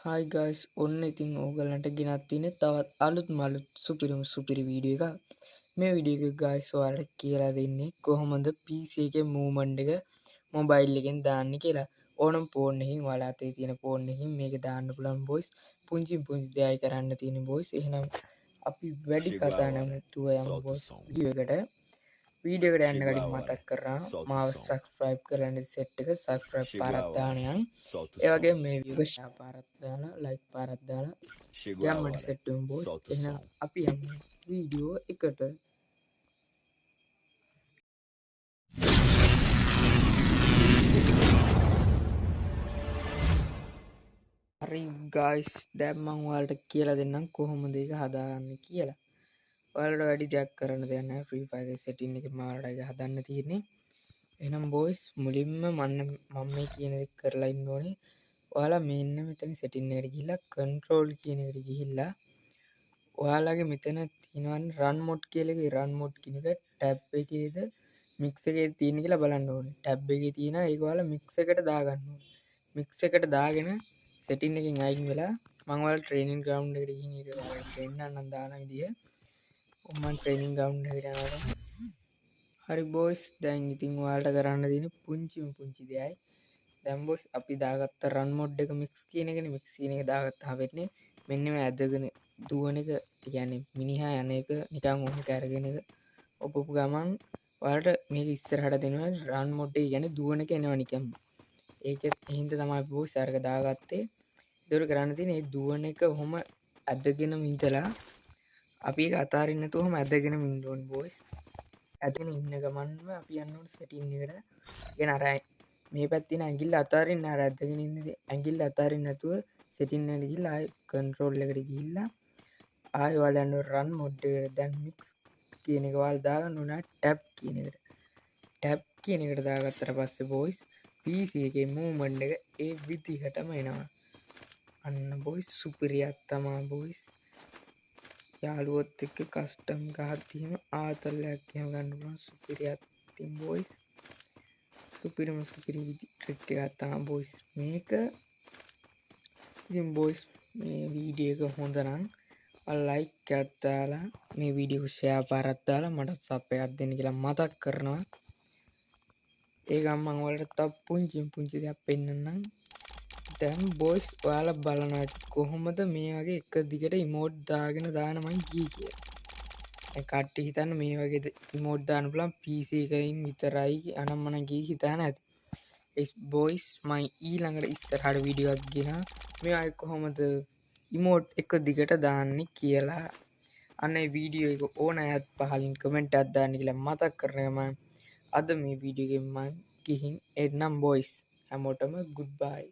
Hi guys, ඔන්න ඉතින් ඕගලන්ට ගෙනත් තියෙන්නේ තවත් අලුත් සුපිරි වීඩියෝ එකක්. මේ වීඩියෝ එක guys ඔයාලට කියලා දෙන්නේ කොහොමද PC එකේ මූව්මන්ට් එක මොබයිල් එකෙන් දාන්න කියලා. ඕනම් ෆෝන් එකකින් ඔයාලා අතේ තියෙන ෆෝන් එකකින් මේක දාන්න පුළුවන් boys. පුංචි දෙයයි කරන්න තියෙන boys. එහෙනම් අපි වැඩි කතා නැතුව යමු boys වීඩියෝ එකට යන්න කලින් මතක් කරනවා මාව subscribe කරන්න set එක subscribe පාරක් දාන්න යන්න. ඒ වගේම මේ වීඩියෝ එක share පාරක් දාලා like පාරක් දාලා යම්මට set වෙමු boys. එහෙනම් අපි යමු වීඩියෝ එකට. හරි guys දැන් මම ඔයාලට කියලා දෙන්නම් කොහොමද ඒක හදාගන්නේ කියලා. ඔයාලට වැඩි දෙයක් කරන්න දෙයක් නැහැ. Free Fire setting එකේ මාලට ඒක හදන්න තියෙන්නේ. එහෙනම් boys මුලින්ම මම මේ කියන දේ කරලා ඉන්න ඕනේ. ඔයාලා මෙන්න මෙතන setting එකට ගිහිල්ලා control කියන එකට ගිහිල්ලා ඔයාලගේ මෙතන තියෙනවනේ run mode කියලා එකේ run mode කියන එක tab එකේද mix එකේ තියෙන කියලා බලන්න ඕනේ. tab එකේ තියෙනවා ඒක ඔයාලා mix එකට දාගන්න ඕනේ. mix එකට දාගෙන setting එකෙන් අයින් වෙලා මම ඔයාලා training ground එකට ගිහින් ඒක ඔයාලට පෙන්නන්නම් දාන විදිය. මම training ground එකට යනවා. හරි boys දැන් ඉතින් ඔයාලට කරන්න තියෙන පුංචි දෙයයි. දැන් boys අපි දාගත්ත run mode එක mix කියන එකනේ mix කියන එක දාගත්තාම වෙන්නේ මෙන්න මේ ඇදගෙන දුවන එක කියන්නේ මිනිහා යන එක නිකන් ඔහොම කරගෙන එක ඔපපු ගමන් ඔයාලට මේක ඉස්සරහට දෙනවා run mode එක කියන්නේ දුවන එක එනවා නිකන්. ඒකෙත් හින්දා තමයි boys අරක දාගත්තේ. ඒතර කරන්න තියෙන්නේ මේ දුවන එක ඔහොම ඇදගෙනම ඉඳලා අපි ඒක අතාරින්න නැතුව ඔහොම ඇදගෙනම ඉන්න ඕනේ boys. ඇදගෙන ඉන්න ගමන්ම අපි යන්න ඕනේ setting එකට. කියන අර මේ පැත්තේ ඇඟිල්ල අතාරින්න අර ඇදගෙන ඉන්න ඇඟිල්ල අතාරින්න නැතුව setting එකට ගිහිල්ලා ආයෙ control එකට ගිහිල්ලා ආයෙ ඔයාලා යන්න run mode එකට දැන් mix කියන එක ඔයාලා දාගන්න ඕන tab කියන එකට. tab කියන එකට දාගත්තට පස්සේ boys PC එකේ movement එක ඒ විදිහටම එනවා. අන්න boys සුපිරියක් තමයි boys. යාළුවොත් එක්ක කස්ටම් ගහද්දිම ආතල්ලයක් එහෙම ගන්න පුළුවන් සුපිරියක් තින් boys. සුපිරි ට්‍රික් එකක් තමයි boys මේක. ඉතින් boys මේ වීඩියෝ එක හොඳ නම් like එකක් දාලා මේ වීඩියෝ එක share පාරක් දාලා මට sub එකක් දෙන්න කියලා මතක් කරනවා. ඒකම මම ඔයාලට තව පුංචි දෙයක් පෙන්නන්නම්. දැන් boys ඔයාලා බලනවා කොහොමද මේ වගේ එක දිගට emote දාගෙන දාන මං ගියේ කියලා. දැන් කට්ටිය හිතන්න මේ වගේ emote දාන්න පුළුවන් PC එකකින් විතරයි අනම්මනම් ගියේ හිතන්න ඇති. ඒ boys මම ඊළඟට ඉස්සරහට වීඩියෝ එකක් ගෙනා මේ අය කොහොමද emote එක දිගට දාන්නේ කියලා. අන්න ඒ වීඩියෝ එක ඕන අයත් පහලින් කමෙන්ට් එකක් දාන්න කියලා මතක් කරනවා මම. අද මේ වීඩියෝ එකෙන් මම ගිහින් එන්නම් boys. හැමෝටම goodbye.